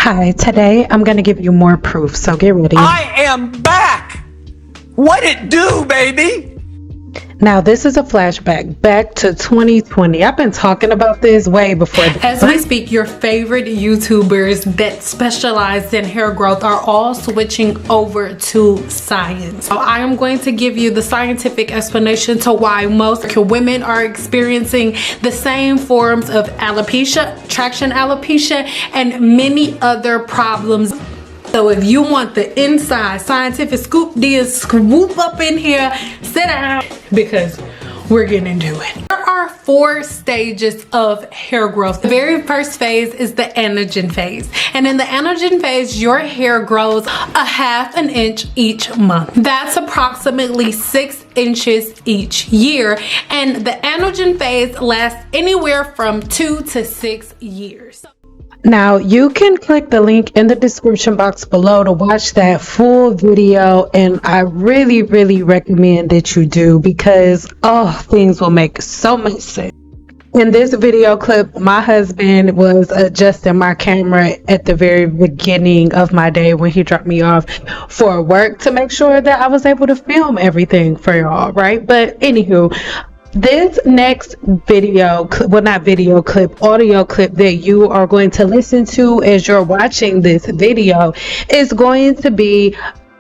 Hi, today I'm going to give you more proof, so get ready. I am back! What it do, baby? Now, this is a flashback back to 2020. I've been talking about this way before. As we speak, your favorite YouTubers that specialize in hair growth are all switching over to science. So I am going to give you the scientific explanation to why most women are experiencing the same forms of alopecia, traction alopecia, and many other problems. So if you want the inside scientific scoop, then swoop up in here, sit down, because we're getting into it. There are 4 stages of hair growth. The very first phase is the anagen phase. And in the anagen phase, your hair grows a ½ an inch each month. That's approximately 6 inches each year. And the anagen phase lasts anywhere from 2 to 6 years. Now, you can click the link in the description box below to watch that full video, and I really, really recommend that you do, because things will make so much sense. In this video clip, my husband was adjusting my camera at the very beginning of my day when he dropped me off for work to make sure that I was able to film everything for y'all, right? But anywho, this next video, well, not video clip, audio clip that you are going to listen to as you're watching this video is going to be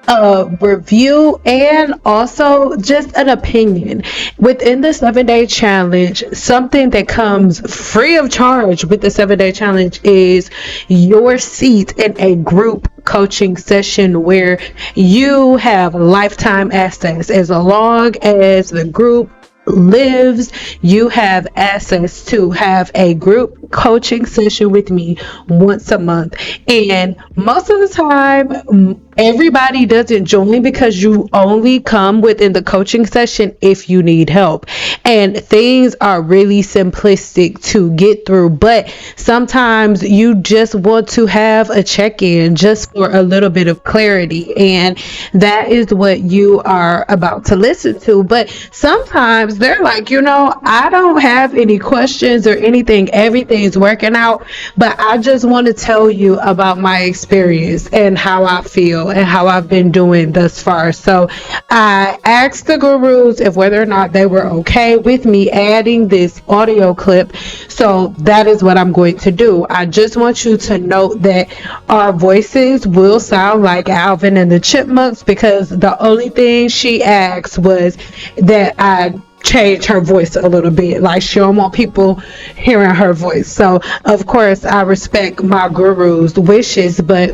a review and also just an opinion. Within the 7-day challenge, something that comes free of charge with the 7-day challenge is your seat in a group coaching session where you have lifetime access. As long as the group lives, you have access to have a group coaching session with me once a month. And most of the time, everybody doesn't join because you only come within the coaching session if you need help, and things are really simplistic to get through. But sometimes you just want to have a check-in just for a little bit of clarity, and that is what you are about to listen to. But sometimes they're like, I don't have any questions or anything, everything's working out, but I just want to tell you about my experience and how I feel and how I've been doing thus far. So I asked the gurus if whether or not they were okay with me adding this audio clip. So that is what I'm going to do. I just want you to note that our voices will sound like Alvin and the Chipmunks, because the only thing she asked was that I change her voice a little bit. Like, she don't want people hearing her voice. So of course I respect my guru's wishes, but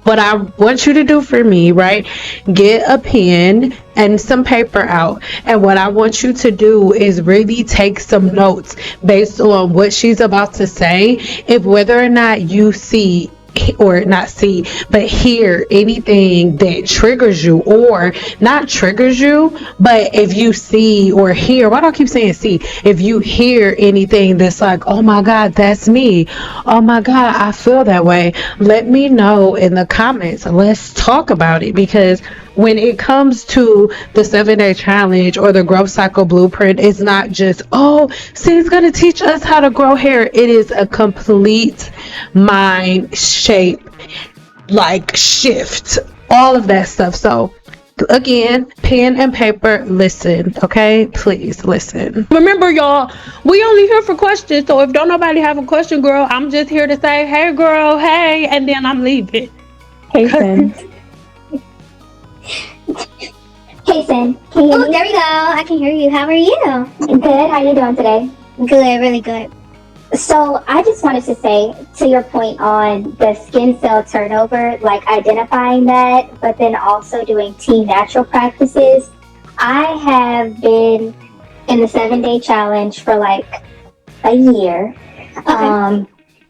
what I want you to do for me, right? Get a pen and some paper out. And what I want you to do is really take some notes based on what she's about to say. If whether or not you see, or not see, but hear anything that triggers you, or not triggers you, but if you see or hear, why do I keep saying see? If you hear anything that's like, oh my God, that's me. Oh my God, I feel that way. Let me know in the comments. Let's talk about it, because when it comes to the 7-day challenge or the growth cycle blueprint, it's not just, it's going to teach us how to grow hair. It is a complete mind shape, like shift, all of that stuff. So again, pen and paper, listen, okay? Please listen. Remember, y'all, we only here for questions. So if don't nobody have a question, girl, I'm just here to say, hey girl, hey, and then I'm leaving. Hey, Sin. Hey, Sin. Can you hear me? There we go. I can hear you. How are you? Good. How you doing today? Good, really good. So I just wanted to say, to your point on the skin cell turnover, like identifying that, but then also doing Team Natural practices. I have been in the 7-day challenge for like a year. Okay.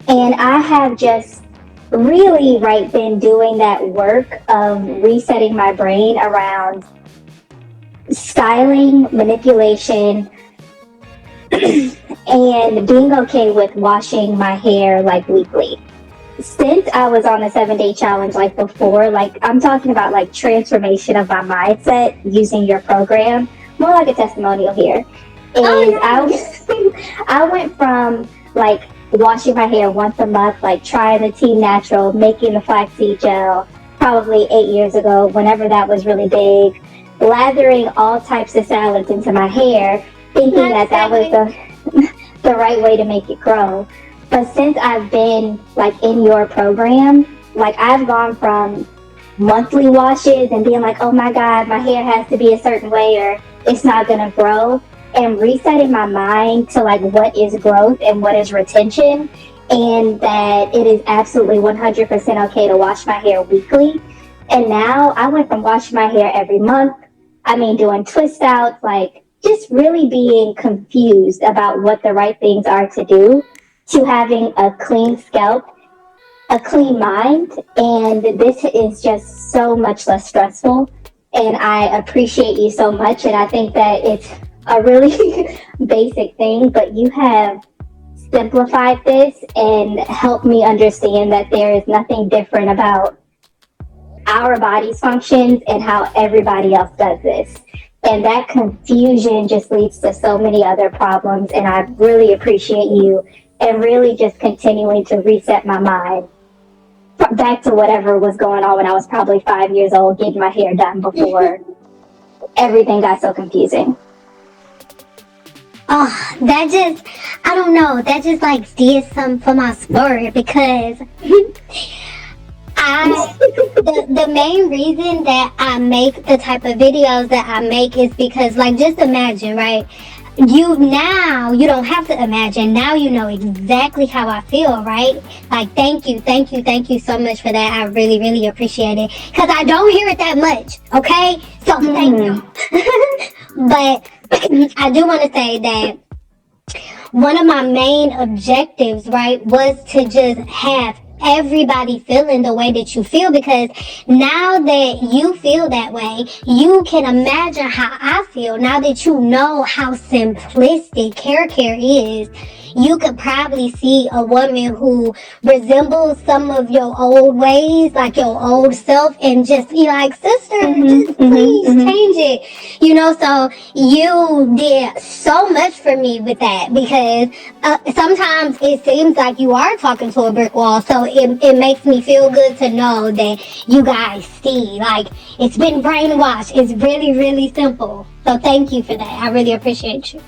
And I have just really been doing that work of resetting my brain around styling, manipulation, and being okay with washing my hair like weekly. Since I was on the 7-day challenge, like before, like I'm talking about like transformation of my mindset using your program, more like a testimonial here. And I went from like washing my hair once a month, like trying the Team Natural, making the flaxseed gel, probably 8 years ago, whenever that was really big, lathering all types of salads into my hair, thinking that was the right way to make it grow. But since I've been like in your program, like I've gone from monthly washes and being like, oh my God, my hair has to be a certain way or it's not gonna grow, and resetting my mind to like what is growth and what is retention, and that it is absolutely 100% okay to wash my hair weekly. And now I went from washing my hair every month, doing twist outs, like just really being confused about what the right things are to do, to having a clean scalp, a clean mind, and this is just so much less stressful. And I appreciate you so much, and I think that it's a really basic thing, but you have simplified this and helped me understand that there is nothing different about our body's functions and how everybody else does this. And that confusion just leads to so many other problems, and I really appreciate you and really just continuing to reset my mind back to whatever was going on when I was probably 5 years old, getting my hair done before everything got so confusing. Oh, I don't know, that just like did something for my spirit, because the main reason that I make the type of videos that I make is because, like, just imagine, right? You don't have to imagine. Now you know exactly how I feel, right? Like, thank you so much for that. I really, really appreciate it, because I don't hear it that much, okay? So thank you. But I do want to say that one of my main objectives, right, was to just have everybody feeling the way that you feel, because now that you feel that way, you can imagine how I feel. Now that you know how simplistic hair care is, you could probably see a woman who resembles some of your old ways, like your old self, and just be like, sister, just please change it. So you did so much for me with that, because sometimes it seems like you are talking to a brick wall. So it makes me feel good to know that you guys see, like, it's been brainwashed. It's really, really simple. So thank you for that. I really appreciate you.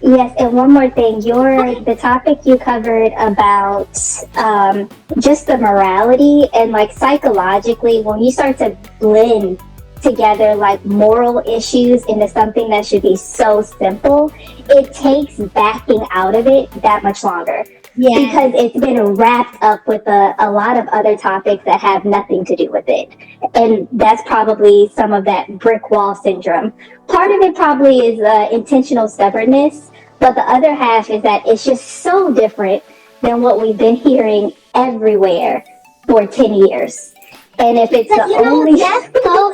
Yes, and one more thing, the topic you covered about just the morality and like psychologically, when you start to blend together like moral issues into something that should be so simple, it takes backing out of it that much longer. Yeah. Because it's been wrapped up with a lot of other topics that have nothing to do with it. And that's probably some of that brick wall syndrome. Part of it probably is intentional stubbornness, but the other half is that it's just so different than what we've been hearing everywhere for 10 years. And if it's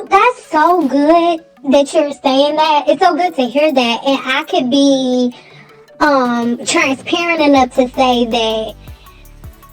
that's so good that you're saying that. It's so good to hear that. And I could be transparent enough to say that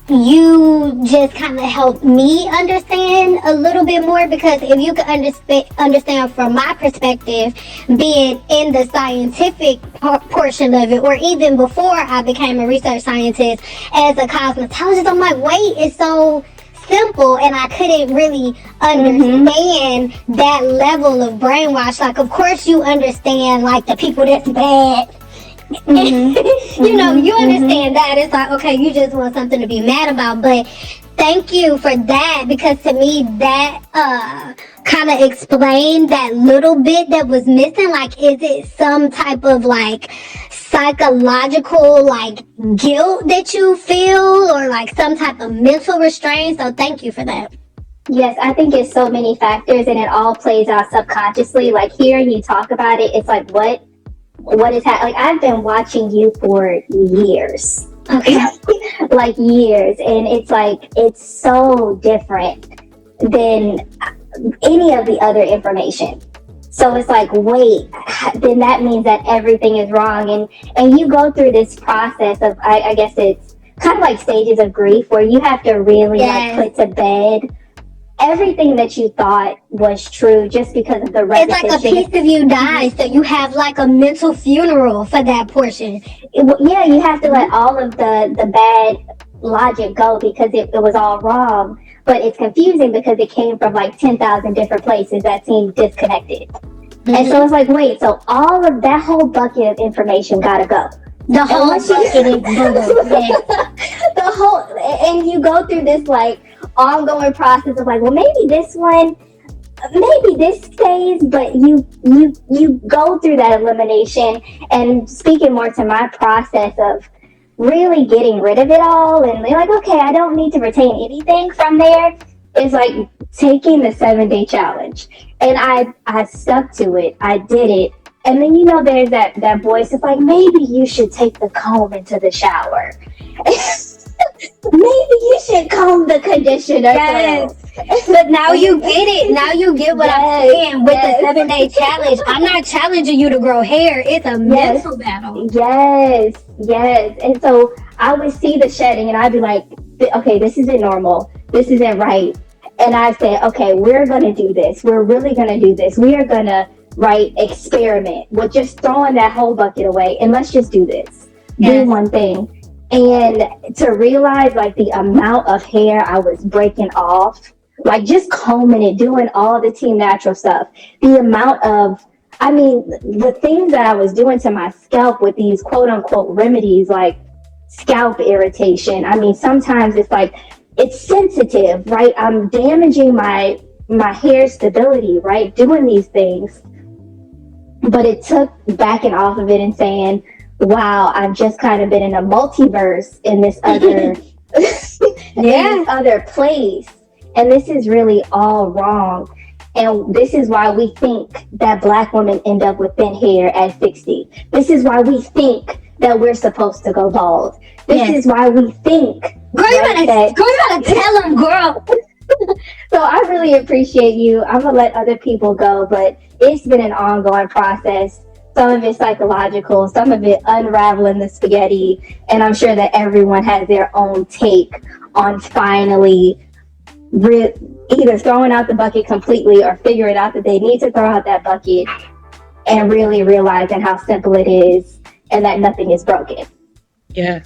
you just kind of helped me understand a little bit more, because if you could understand from my perspective, be it in the scientific portion of it, or even before I became a research scientist as a cosmetologist, I'm like, wait, it's so simple, and I couldn't really understand that level of brainwash. Like, of course you understand, like, the people that's bad. You understand that. It's like, okay, you just want something to be mad about. But thank you for that, because to me that kind of explained that little bit that was missing. Like, is it some type of like psychological like guilt that you feel, or like some type of mental restraint? So thank you for that. Yes, I think it's so many factors, and it all plays out subconsciously. Like, hearing you talk about it, it's like, what is happening? Like, I've been watching you for years. Okay. Like, years. And it's like, it's so different than any of the other information. So it's like, wait, then that means that everything is wrong. And you go through this process of, I guess it's kind of like stages of grief, where you have to really like put to bed everything that you thought was true just because of the It's repetition. like a piece of you dies, so you have like a mental funeral for that portion. Yeah, you have to let all of the bad logic go because it was all wrong. But it's confusing because it came from like 10,000 different places that seem disconnected. And so it's like, wait, so all of that whole bucket of information gotta go. The whole bucket is the whole, and you go through this like ongoing process of like, well, maybe this one, maybe this stays, but you go through that elimination. And speaking more to my process of really getting rid of it all, and you're like, okay, I don't need to retain anything from there. Is like taking the 7-day challenge, and I stuck to it. I did it. And then, you know, there's that voice that's like, maybe you should take the comb into the shower. Maybe you should comb the conditioner. Yes. But now you get it. Now you get what I'm saying with the 7-day challenge. I'm not challenging you to grow hair. It's a mental battle. Yes. And so I would see the shedding and I'd be like, okay, this isn't normal. This isn't right. And I said, okay, we're going to do this. We're really going to do this. We are going to experiment with just throwing that whole bucket away. And let's just do this. Do one thing. And to realize like the amount of hair I was breaking off, like just combing it, doing all the Team Natural stuff, the amount of, I mean, the things that I was doing to my scalp with these quote unquote remedies, like scalp irritation. I mean, sometimes it's like, it's sensitive, right? I'm damaging my hair stability, right? Doing these things. But it took backing off of it and saying, wow, I've just kind of been in a multiverse in this other, in this other place. And this is really all wrong. And this is why we think that Black women end up with thin hair at 60. This is why we think that we're supposed to go bald. This is why we think. Girl, you gotta tell them, girl. So I really appreciate you. I'm gonna let other people go, but it's been an ongoing process. Some of it psychological, some of it unraveling the spaghetti, and I'm sure that everyone has their own take on finally either throwing out the bucket completely or figuring out that they need to throw out that bucket and really realizing how simple it is and that nothing is broken. Yeah.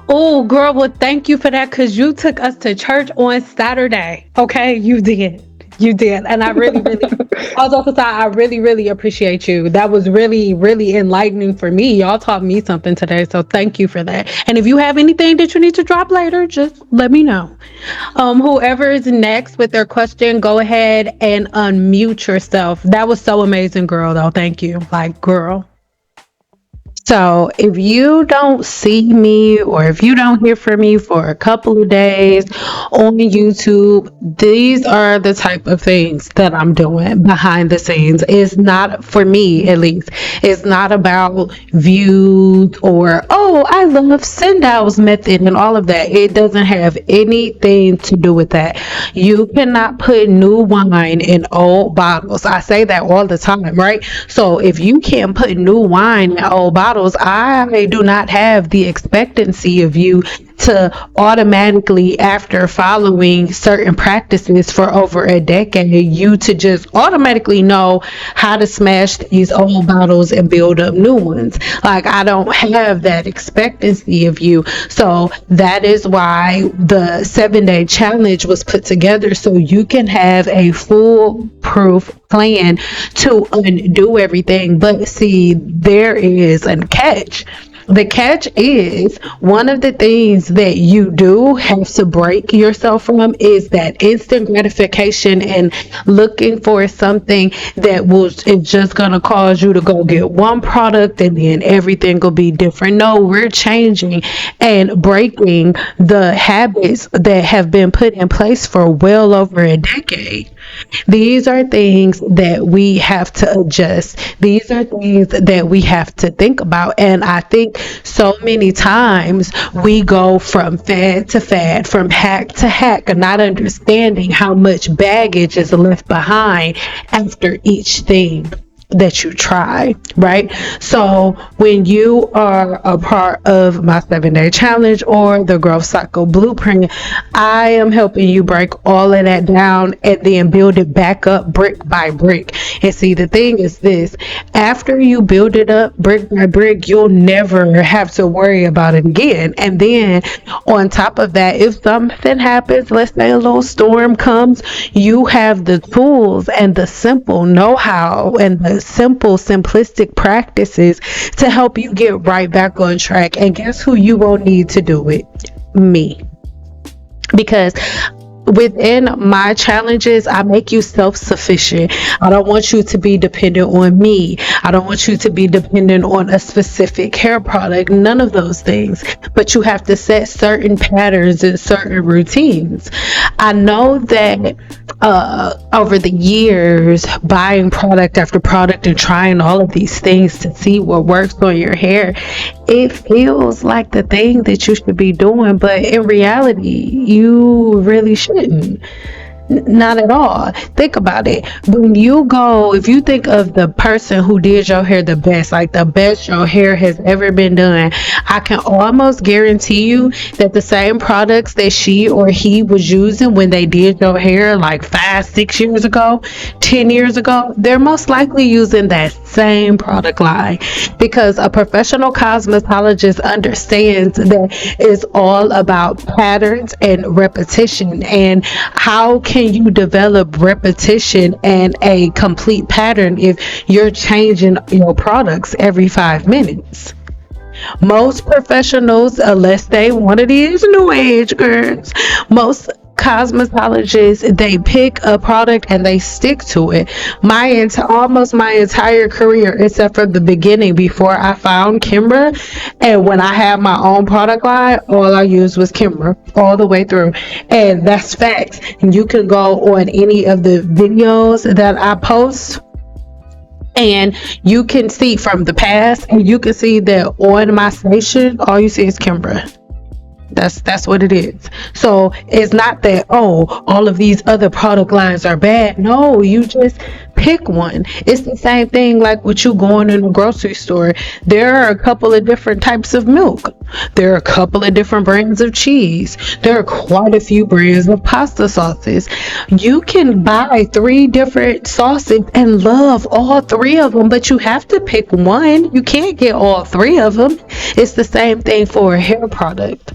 Oh, girl, well, thank you for that, because you took us to church on Saturday. Okay, you did. And I really, I really appreciate you. That was really, really enlightening for me. Y'all taught me something today, so thank you for that. And if you have anything that you need to drop later, just let me know. Whoever is next with their question, go ahead and unmute yourself. That was so amazing, girl, though. Thank you. Like, girl. So if you don't see me or if you don't hear from me for a couple of days on YouTube, these are the type of things that I'm doing behind the scenes. It's not, for me at least, it's not about views or, oh, I love Sendow's method and all of that. It doesn't have anything to do with that. You cannot put new wine in old bottles. I say that all the time, right? So if you can't put new wine in old bottles, I do not have the expectancy of you to automatically, after following certain practices for over a decade, you to just automatically know how to smash these old bottles and build up new ones. Like, I don't have that expectancy of you. So that is why the 7-day challenge was put together, so you can have a foolproof plan to undo everything. But see, there is a catch. The catch is, one of the things that you do have to break yourself from is that instant gratification and looking for something that is just going to cause you to go get one product and then everything will be different. No, we're changing and breaking the habits that have been put in place for well over a decade. These are things that we have to adjust. These are things that we have to think about. And I think so many times we go from fad to fad, from hack to hack, not understanding how much baggage is left behind after each thing. that you try, right? So when you are a part of my 7-day challenge or the growth cycle blueprint, I am helping you break all of that down and then build it back up brick by brick. And see, the thing is this: after you build it up brick by brick, you'll never have to worry about it again. And then on top of that, if something happens, let's say a little storm comes, you have the tools and the simple know-how and the simple, simplistic practices to help you get right back on track. And guess who you won't need to do it? Me. Because within my challenges, I make you self-sufficient. I don't want you to be dependent on me. I don't want you to be dependent on a specific hair product, none of those things. But you have to set certain patterns and certain routines. I know that over the years, buying product after product and trying all of these things to see what works on your hair, it feels like the thing that you should be doing, but in reality, you really shouldn't. Not at all. Think about it. When you go, if you think of the person who did your hair the best, like the best your hair has ever been done, I can almost guarantee you that the same products that she or he was using when they did your hair like 5-6 years ago, 10 years ago, they're most likely using that same product line, because a professional cosmetologist understands that it's all about patterns and repetition. And how can you develop repetition and a complete pattern if you're changing your products every 5 minutes? Most professionals, unless they one of these new age girls, most cosmetologists, they pick a product and they stick to it. Almost my entire career, except for the beginning before I found Kimbra, and when I had my own product line, all I used was Kimbra all the way through. And that's facts. And you can go on any of the videos that I post, and you can see from the past, and you can see that on my station, all you see is Kimbra. That's what it is. So it's not that, oh, all of these other product lines are bad. No, you just pick one. It's the same thing like with you going in a grocery store. There are a couple of different types of milk. There are a couple of different brands of cheese. There are quite a few brands of pasta sauces. You can buy 3 different sauces and love all 3 of them, but you have to pick one. You can't get all 3 of them. It's the same thing for a hair product.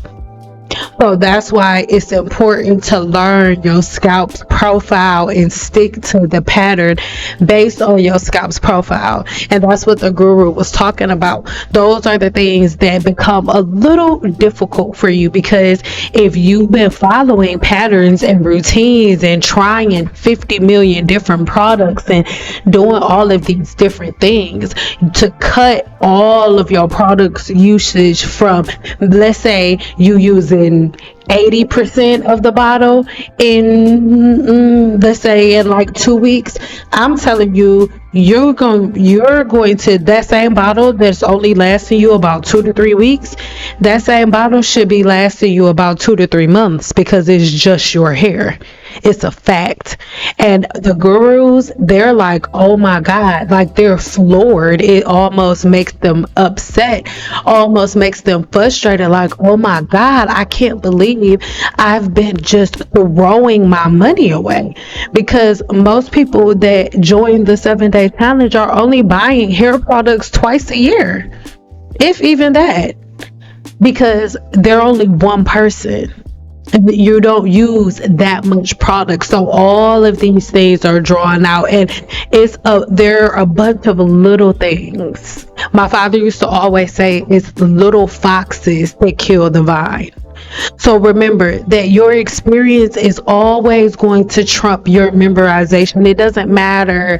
So that's why it's important to learn your scalp's profile and stick to the pattern based on your scalp's profile. And that's what the guru was talking about. Those are the things that become a little difficult for you, because if you've been following patterns and routines and trying 50 million different products and doing all of these different things to cut all of your products usage from, let's say you using 80% of the bottle in let's say in like 2 weeks, I'm telling you, you're going to, that same bottle that's only lasting you about 2 to 3 weeks, that same bottle should be lasting you about 2 to 3 months, because it's just your hair. It's a fact. And the gurus, they're like, oh my God, like they're floored. It almost makes them upset, almost makes them frustrated, like, oh my God, I can't believe I've been just throwing my money away. Because most people that join the 7-day challenge are only buying hair products twice a year, if even that, because they're only one person. You don't use that much product, so all of these things are drawn out, and there are a bunch of little things. My father used to always say it's little foxes that kill the vine. So remember that your experience is always going to trump your memorization. It doesn't matter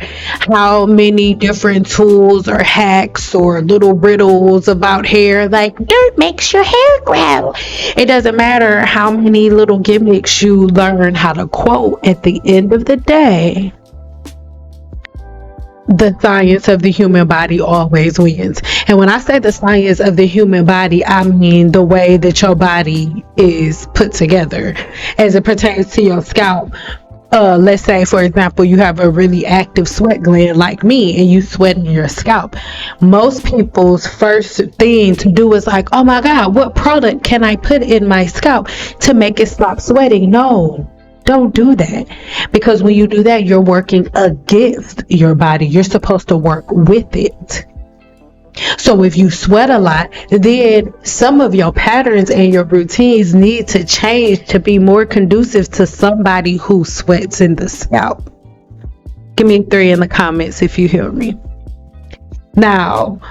how many different tools or hacks or little riddles about hair, like dirt makes your hair grow. It doesn't matter how many little gimmicks you learn how to quote. At the end of the day, the science of the human body always wins. And when I say the science of the human body, I mean the way that your body is put together as it pertains to your scalp. let's say, for example, you have a really active sweat gland like me and you sweat in your scalp. Most people's first thing to do is like, oh my God, what product can I put in my scalp to make it stop sweating? No, don't do that. Because when you do that, you're working against your body. You're supposed to work with it. So if you sweat a lot, then some of your patterns and your routines need to change to be more conducive to somebody who sweats in the scalp. Give me 3 in the comments if you hear me. Now,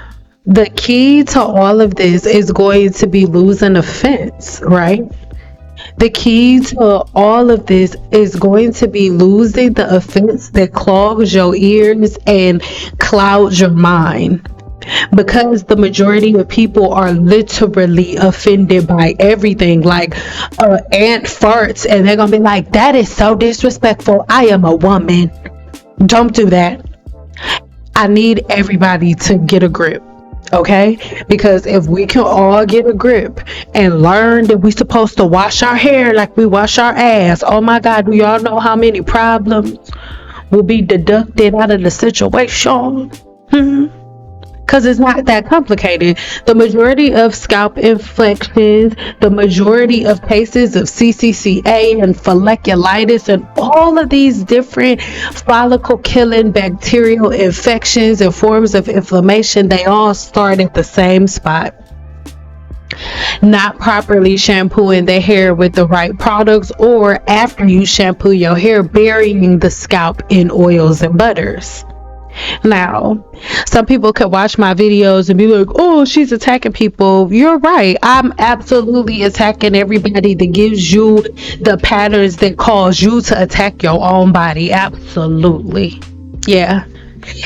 the key to all of this is going to be losing offense, right? The key to all of this is going to be losing the offense that clogs your ears and clouds your mind. Because the majority of people are literally offended by everything, like ant farts, and they're gonna be like, that is so disrespectful. I am a woman. Don't do that. I need everybody to get a grip, okay? Because if we can all get a grip and learn that we're supposed to wash our hair like we wash our ass, oh my God, do y'all know how many problems will be deducted out of the situation? Because it's not that complicated. The majority of scalp infections, the majority of cases of CCCA and folliculitis and all of these different follicle killing bacterial infections and forms of inflammation, they all start at the same spot. Not properly shampooing the hair with the right products, or after you shampoo your hair, burying the scalp in oils and butters. Now, some people could watch my videos and be like, oh, she's attacking people. You're right. I'm absolutely attacking everybody that gives you the patterns that cause you to attack your own body. Absolutely. Yeah.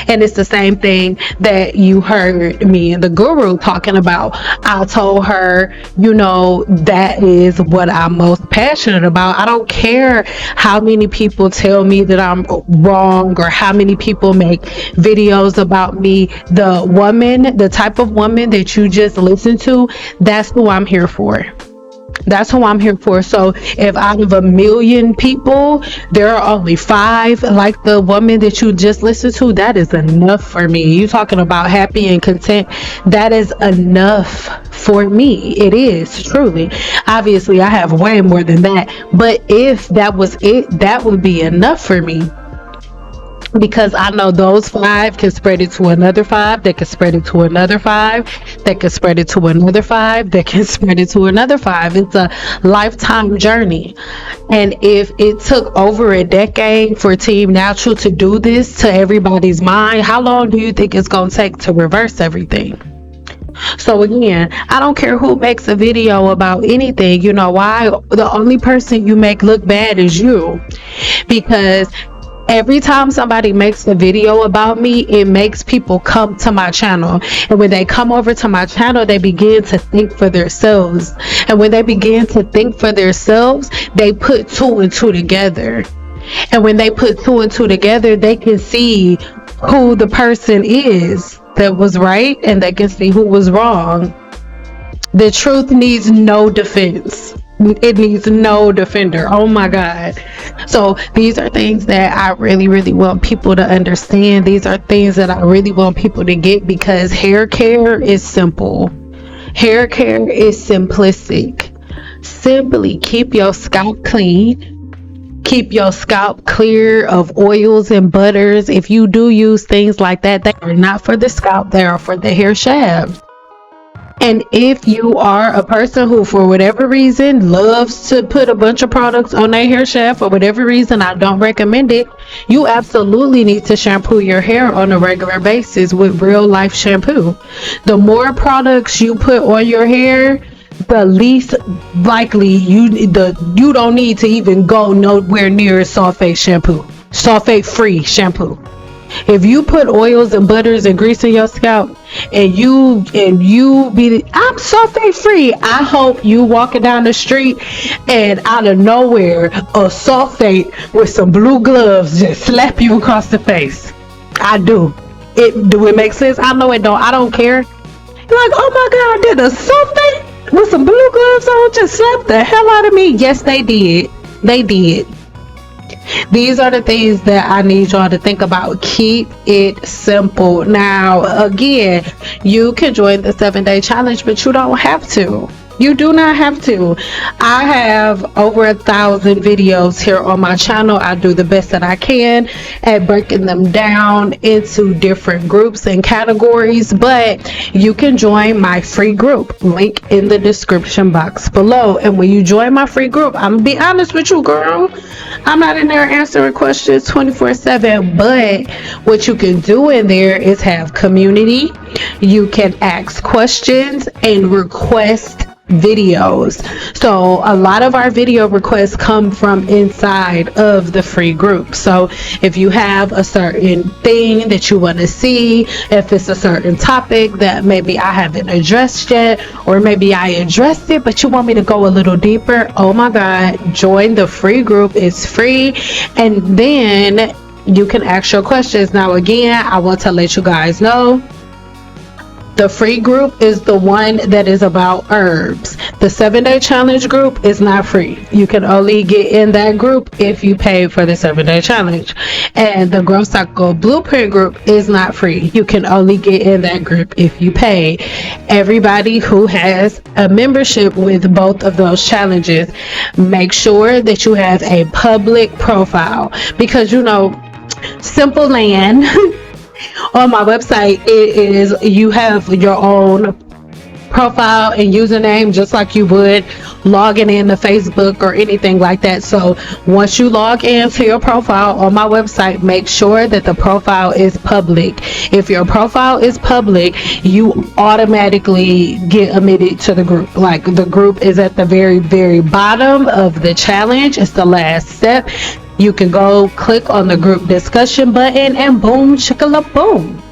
And it's the same thing that you heard me and the guru talking about. I told her, you know, that is what I'm most passionate about. I don't care how many people tell me that I'm wrong or how many people make videos about me. The woman, the type of woman that you just listened to, that's who I'm here for. That's who I'm here for. So if out of 1 million people, there are only 5 like the woman that you just listened to, that is enough for me. You talking about happy and content, that is enough for me. It is, truly. Obviously, I have way more than that. But if that was it, that would be enough for me. Because I know those 5 can spread it to another 5, that can spread it to another 5, that can spread it to another 5, that can spread it to another 5. It's a lifetime journey. And if it took over a decade for Team Natural to do this to everybody's mind, how long do you think it's going to take to reverse everything? So again, I don't care who makes a video about anything. You know why? The only person you make look bad is you. Because every time somebody makes a video about me, it makes people come to my channel. And when they come over to my channel, they begin to think for themselves. And when they begin to think for themselves, they put 2 and 2 together. And when they put 2 and 2 together, they can see who the person is that was right, and they can see who was wrong. The truth needs no defense. It needs no defender. Oh my God. So these are things that I really, really want people to understand. These are things that I really want people to get, because hair care is simple. Hair care is simplistic. Simply keep your scalp clean. Keep your scalp clear of oils and butters. If you do use things like that, they are not for the scalp. They are for the hair shaft. And if you are a person who, for whatever reason, loves to put a bunch of products on their hair shaft, for whatever reason, I don't recommend it. You absolutely need to shampoo your hair on a regular basis with real life shampoo. The more products you put on your hair, the least likely you don't need to even go nowhere near sulfate shampoo, sulfate free shampoo. If you put oils and butters and grease in your scalp and you be, I'm sulfate free, I hope you walking down the street and out of nowhere a sulfate with some blue gloves just slap you across the face. I do. Do it make sense? I know it don't. I don't care. You're like, oh my God, did a sulfate with some blue gloves on just slapped the hell out of me? Yes, they did. They did. These are the things that I need y'all to think about. Keep it simple. Now, again, you can join the 7-day challenge, but you don't have to. You do not have to. I have over 1,000 videos here on my channel. I do the best that I can at breaking them down into different groups and categories, but you can join my free group. Link in the description box below. And when you join my free group, I'm gonna be honest with you, girl, I'm not in there answering questions 24/7, but what you can do in there is have community. You can ask questions and request videos. So a lot of our video requests come from inside of the free group. So if you have a certain thing that you want to see, if it's a certain topic that maybe I haven't addressed yet, or maybe I addressed it but you want me to go a little deeper, oh my god, join the free group. It's free, and then you can ask your questions. Now again, I want to let you guys know, the free group is the one that is about herbs. The 7-day challenge group is not free. You can only get in that group if you pay for the 7-day challenge. And the Growth Cycle Blueprint group is not free. You can only get in that group if you pay. Everybody who has a membership with both of those challenges, make sure that you have a public profile, because you know, Cynple Land on my website, it is, you have your own profile and username just like you would logging in to Facebook or anything like that. So once you log into your profile on my website, make sure that the profile is public. If your profile is public, you automatically get admitted to the group. Like, the group is at the very, very bottom of the challenge. It's the last step. You can go click on the group discussion button and boom, chicka boom.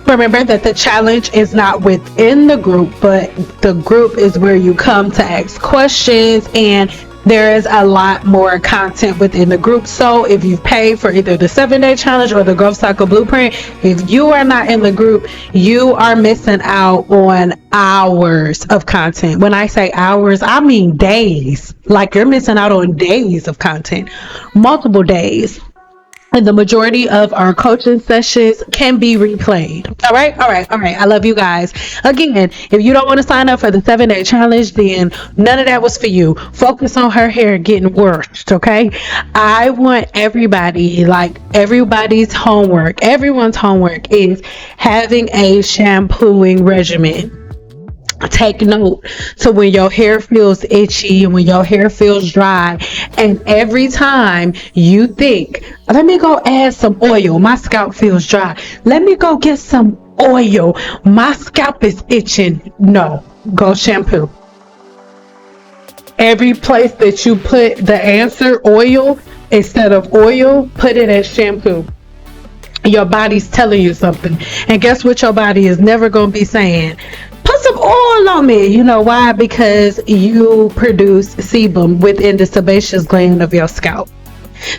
Remember that the challenge is not within the group, but the group is where you come to ask questions, and there is a lot more content within the group. So if you've paid for either the 7-day challenge or the Growth Cycle Blueprint, if you are not in the group, you are missing out on hours of content. When I say hours, I mean days. Like, you're missing out on days of content, multiple days. And the majority of our coaching sessions can be replayed. All right. I love you guys. Again, if you don't want to sign up for the 7-day challenge, then none of that was for you. Focus on her hair getting worse. Okay. I want everybody, like, everyone's homework is having a shampooing regimen. Take note, so when your hair feels itchy and when your hair feels dry, and every time you think, let me go add some oil, my scalp feels dry, let me go get some oil, my scalp is itching, no, go shampoo. Every place that you put the answer oil instead of oil, put it as shampoo. Your body's telling you something, and guess what your body is never going to be saying? Put some oil on me. You know why? Because you produce sebum within the sebaceous gland of your scalp.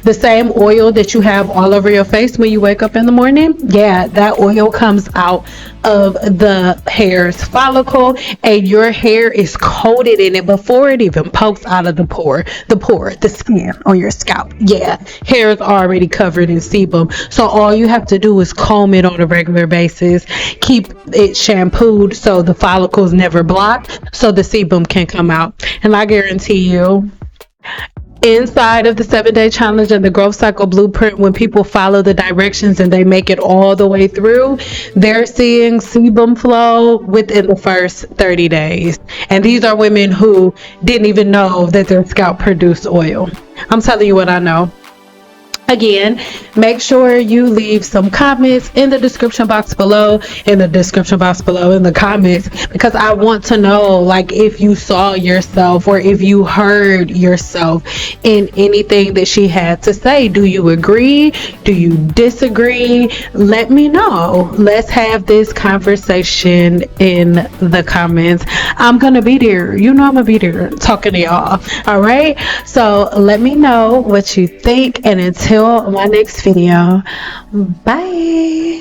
The same oil that you have all over your face when you wake up in the morning, yeah, that oil comes out of the hair's follicle, and your hair is coated in it before it even pokes out of the skin on your scalp. Yeah, hair is already covered in sebum. So all you have to do is comb it on a regular basis, keep it shampooed so the follicles never blocked, so the sebum can come out. And I guarantee you, inside of the 7-day challenge and the Growth Cycle Blueprint, when people follow the directions and they make it all the way through, they're seeing sebum flow within the first 30 days. And these are women who didn't even know that their scalp produced oil. I'm telling you what I know. Again, make sure you leave some comments in the description box below, in the comments, because I want to know, like, if you saw yourself or if you heard yourself in anything that she had to say. Do you agree? Do you disagree? Let me know. Let's have this conversation in the comments. I'm gonna be there. You know I'm gonna be there talking to y'all. All right, so let me know what you think, and until my next video, bye.